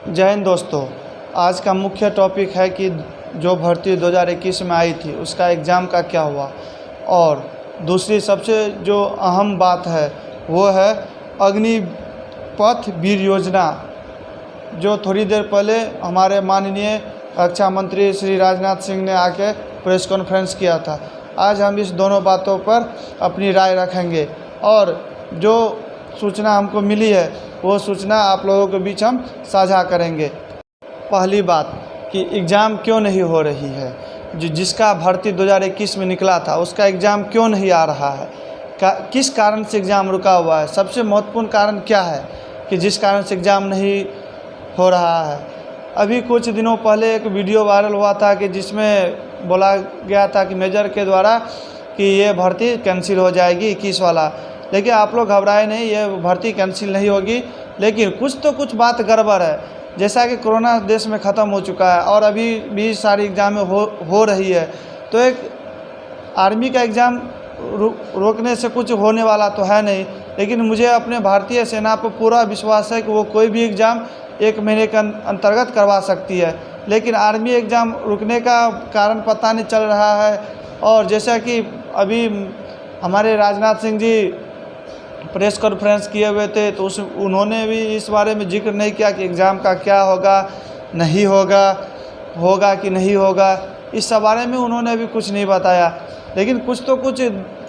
जय हिंद दोस्तों। आज का मुख्य टॉपिक है कि जो भर्ती 2021 में आई थी उसका एग्ज़ाम का क्या हुआ, और दूसरी सबसे जो अहम बात है वो है अग्निपथ वीर योजना, जो थोड़ी देर पहले हमारे माननीय रक्षा मंत्री श्री राजनाथ सिंह ने आके प्रेस कॉन्फ्रेंस किया था। आज हम इस दोनों बातों पर अपनी राय रखेंगे और जो सूचना हमको मिली है वो सूचना आप लोगों के बीच हम साझा करेंगे। पहली बात कि एग्ज़ाम क्यों नहीं हो रही है, जिसका भर्ती 2021 में निकला था उसका एग्ज़ाम क्यों नहीं आ रहा है, किस कारण से एग्ज़ाम रुका हुआ है। सबसे महत्वपूर्ण कारण क्या है कि जिस कारण से एग्ज़ाम नहीं हो रहा है। अभी कुछ दिनों पहले एक वीडियो वायरल हुआ था कि जिसमें बोला गया था कि मेजर के द्वारा कि ये भर्ती कैंसिल हो जाएगी 21 वाला। लेकिन आप लोग घबराए नहीं, ये भर्ती कैंसिल नहीं होगी, लेकिन कुछ बात गड़बड़ है। जैसा कि कोरोना देश में ख़त्म हो चुका है और अभी भी सारी एग्ज़ाम हो रही है, तो एक आर्मी का एग्ज़ाम रोकने से कुछ होने वाला तो है नहीं। लेकिन मुझे अपने भारतीय सेना पर पूरा विश्वास है कि वो कोई भी एग्ज़ाम 1 महीने के अंतर्गत करवा सकती है। लेकिन आर्मी एग्ज़ाम रुकने का कारण पता नहीं चल रहा है। और जैसा कि अभी हमारे राजनाथ सिंह जी प्रेस कॉन्फ्रेंस किए हुए थे तो उन्होंने भी इस बारे में जिक्र नहीं किया कि एग्ज़ाम का क्या होगा, नहीं होगा, होगा कि नहीं होगा। इस बारे में उन्होंने अभी कुछ नहीं बताया। लेकिन कुछ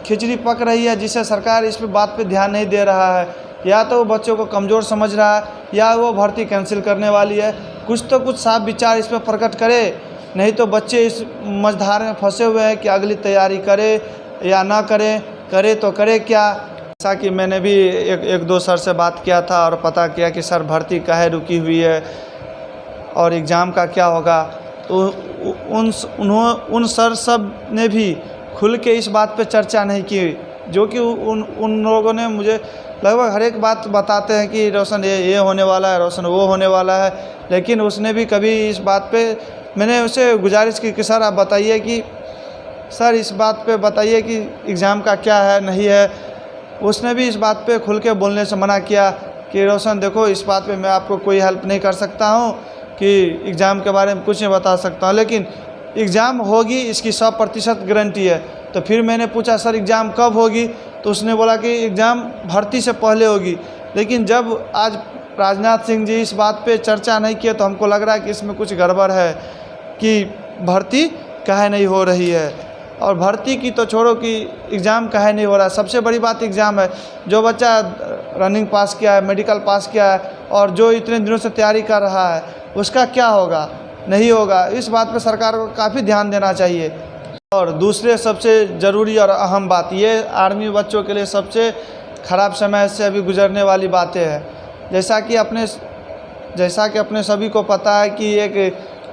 खिचड़ी पक रही है जिससे सरकार इस बात पे ध्यान नहीं दे रहा है। या तो वो बच्चों को कमज़ोर समझ रहा है या वो भर्ती कैंसिल करने वाली है। कुछ साफ विचार इस पर प्रकट करे, नहीं तो बच्चे इस मझधार में फंसे हुए हैं कि अगली तैयारी करे या ना करे तो करे क्या। जैसा कि मैंने भी एक दो सर से बात किया था और पता किया कि सर भर्ती काहे रुकी हुई है और एग्ज़ाम का क्या होगा, तो उन सर सब ने भी खुल के इस बात पे चर्चा नहीं की। जो कि उन लोगों ने मुझे लगभग हर एक बात बताते हैं कि रोशन ये होने वाला है, रोशन वो होने वाला है, लेकिन उसने भी कभी इस बात पे, मैंने उसे गुजारिश की कि सर आप बताइए कि सर इस बात पे बताइए कि एग्ज़ाम का क्या है नहीं है। उसने भी इस बात पे खुल के बोलने से मना किया कि रोशन देखो, इस बात पे मैं आपको कोई हेल्प नहीं कर सकता हूँ कि एग्ज़ाम के बारे में कुछ नहीं बता सकता हूँ, लेकिन एग्ज़ाम होगी इसकी 100% गारंटी है। तो फिर मैंने पूछा सर एग्ज़ाम कब होगी, तो उसने बोला कि एग्ज़ाम भर्ती से पहले होगी। लेकिन जब आज राजनाथ सिंह जी इस बात पे चर्चा नहीं किए तो हमको लग रहा है कि इसमें कुछ गड़बड़ है कि भर्ती काहे नहीं हो रही है। और भर्ती की तो छोड़ो कि एग्ज़ाम काहे नहीं हो रहा है, सबसे बड़ी बात एग्ज़ाम है। जो बच्चा रनिंग पास किया है, मेडिकल पास किया है और जो इतने दिनों से तैयारी कर रहा है उसका क्या होगा, नहीं होगा। इस बात पर सरकार को काफ़ी ध्यान देना चाहिए। और दूसरे सबसे ज़रूरी और अहम बात, ये आर्मी बच्चों के लिए सबसे ख़राब समय से अभी गुजरने वाली बातें हैं। जैसा कि अपने सभी को पता है कि एक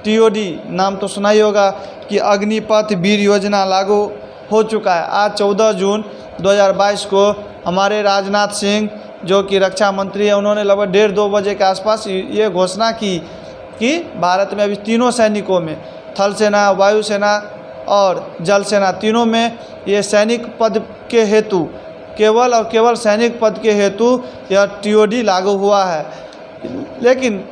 TOD नाम तो सुना ही होगा कि अग्निपथ वीर योजना लागू हो चुका है। आज 14 जून 2022 को हमारे राजनाथ सिंह जो कि रक्षा मंत्री है, उन्होंने लगभग 1:30-2 बजे के आसपास ये घोषणा की कि भारत में अभी तीनों सैनिकों में, थल सेना, वायुसेना और जल सेना, तीनों में ये सैनिक पद के हेतु केवल सैनिक पद के हेतु यह TOD लागू हुआ है। लेकिन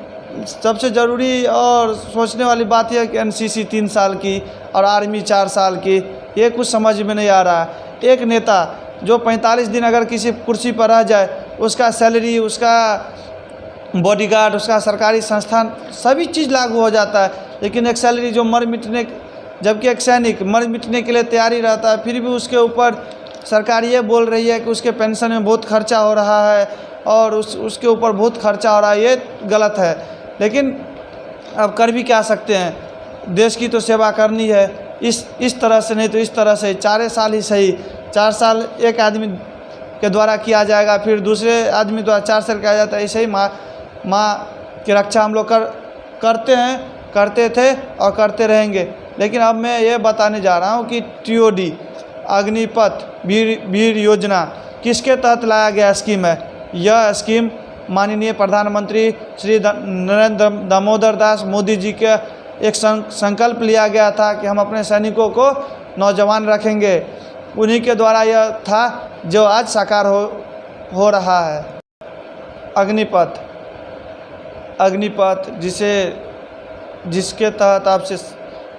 सबसे ज़रूरी और सोचने वाली बात यह है कि NCC 3 साल की और आर्मी 4 साल की, ये कुछ समझ में नहीं आ रहा है। एक नेता जो 45 दिन अगर किसी कुर्सी पर रह जाए, उसका सैलरी, उसका बॉडीगार्ड, उसका सरकारी संस्थान, सभी चीज़ लागू हो जाता है। लेकिन एक सैलरी जो जबकि एक सैनिक मर मिटने के लिए तैयारी रहता है, फिर भी उसके ऊपर सरकार ये बोल रही है कि उसके पेंशन में बहुत खर्चा हो रहा है और उसके ऊपर बहुत खर्चा हो रहा है। ये गलत है, लेकिन अब कर भी क्या सकते हैं, देश की तो सेवा करनी है। इस तरह से नहीं तो इस तरह से 4 साल ही सही, 4 साल एक आदमी के द्वारा किया जाएगा, फिर दूसरे आदमी द्वारा 4 साल किया जाता है। ऐसे ही माँ की रक्षा हम लोग करते थे और करते रहेंगे। लेकिन अब मैं ये बताने जा रहा हूँ कि TOD अग्निपथ वीर योजना किसके तहत लाया गया स्कीम है। यह स्कीम माननीय प्रधानमंत्री श्री नरेंद्र दामोदर दास मोदी जी के एक संकल्प लिया गया था कि हम अपने सैनिकों को नौजवान रखेंगे। उन्हीं के द्वारा यह था जो आज साकार हो रहा है। अग्निपथ अग्निपथ जिसके तहत आपसे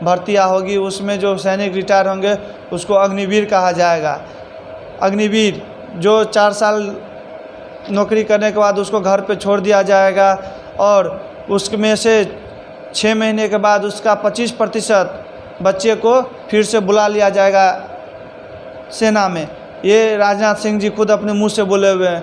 भर्तियाँ होगी, उसमें जो सैनिक रिटायर होंगे उसको अग्निवीर कहा जाएगा। अग्निवीर जो 4 साल नौकरी करने के बाद उसको घर पे छोड़ दिया जाएगा और उसमें से 6 महीने के बाद उसका 25% बच्चे को फिर से बुला लिया जाएगा सेना में। ये राजनाथ सिंह जी खुद अपने मुंह से बोले हुए हैं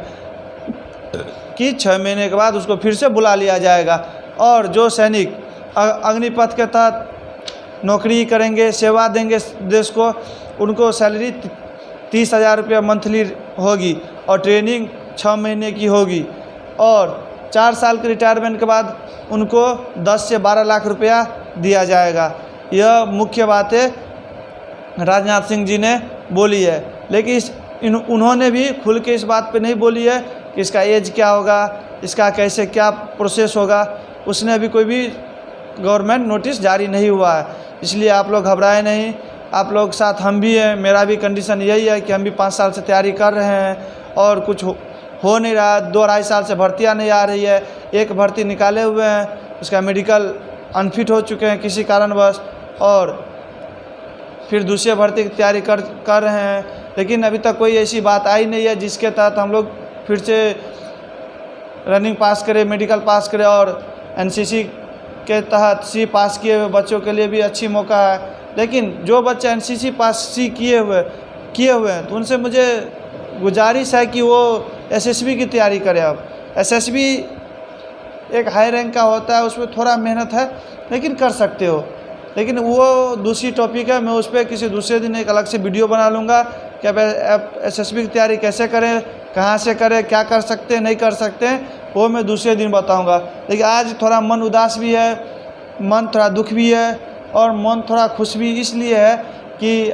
कि 6 महीने के बाद उसको फिर से बुला लिया जाएगा। और जो सैनिक अग्निपथ के तहत नौकरी करेंगे, सेवा देंगे देश को, उनको सैलरी 30,000 रुपया मंथली होगी और ट्रेनिंग 6 महीने की होगी। और 4 साल के रिटायरमेंट के बाद उनको 10 से 12 लाख रुपया दिया जाएगा। यह मुख्य बातें राजनाथ सिंह जी ने बोली है, लेकिन उन्होंने भी खुल के इस बात पे नहीं बोली है कि इसका एज क्या होगा, इसका कैसे क्या प्रोसेस होगा। उसने अभी कोई भी गवर्नमेंट नोटिस जारी नहीं हुआ है। इसलिए आप लोग घबराए नहीं, आप लोग साथ हम भी हैं। मेरा भी कंडीशन यही है कि हम भी 5 साल से तैयारी कर रहे हैं और कुछ हो नहीं रहा। 2-2.5 साल से भर्तियाँ नहीं आ रही है। एक भर्ती निकाले हुए हैं, उसका मेडिकल अनफिट हो चुके हैं किसी कारणवश, और फिर दूसरे भर्ती की तैयारी कर रहे हैं। लेकिन अभी तक कोई ऐसी बात आई नहीं है जिसके तहत हम लोग फिर से रनिंग पास करें, मेडिकल पास करें। और एनसीसी के तहत सी पास किए हुए बच्चों के लिए भी अच्छी मौका है। लेकिन जो बच्चे एनसीसी पास सी किए हुए हैं तो उनसे मुझे गुजारिश है कि वो एसएसबी की तैयारी करें। अब एसएसबी एक हाई रैंक का होता है, उसमें थोड़ा मेहनत है लेकिन कर सकते हो। लेकिन वो दूसरी टॉपिक है, मैं उस पर किसी दूसरे दिन एक अलग से वीडियो बना लूँगा कि आप एसएसबी की तैयारी कैसे करें, कहाँ से करें, क्या कर सकते हैं, नहीं कर सकते हैं, वो मैं दूसरे दिन बताऊँगा। लेकिन आज थोड़ा मन उदास भी है, मन थोड़ा दुख भी है और मन थोड़ा खुश भी इसलिए है कि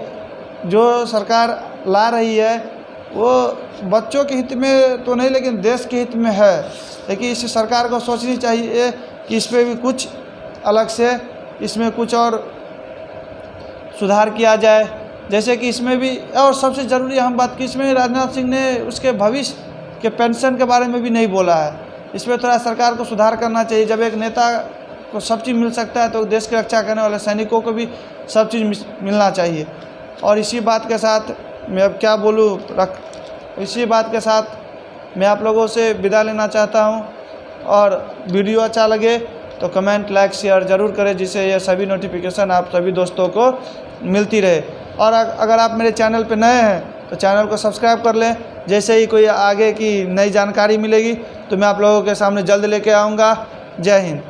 जो सरकार ला रही है वो बच्चों के हित में तो नहीं लेकिन देश के हित में है। लेकिन इस सरकार को सोचनी चाहिए कि इस पर भी कुछ अलग से इसमें कुछ और सुधार किया जाए। जैसे कि इसमें भी, और सबसे ज़रूरी अहम बात कि इसमें राजनाथ सिंह ने उसके भविष्य के पेंशन के बारे में भी नहीं बोला है। इसमें थोड़ा सरकार को सुधार करना चाहिए। जब एक नेता को सब चीज़ मिल सकता है तो देश की रक्षा करने वाले सैनिकों को भी सब चीज़ मिलना चाहिए। और इसी बात के साथ मैं अब क्या बोलूँ, इसी बात के साथ मैं आप लोगों से विदा लेना चाहता हूँ। और वीडियो अच्छा लगे तो कमेंट, लाइक, शेयर ज़रूर करें, जिससे ये सभी नोटिफिकेशन आप सभी दोस्तों को मिलती रहे। और अगर आप मेरे चैनल पर नए हैं तो चैनल को सब्सक्राइब कर लें। जैसे ही कोई आगे की नई जानकारी मिलेगी तो मैं आप लोगों के सामने जल्द लेके आऊँगा। जय हिंद।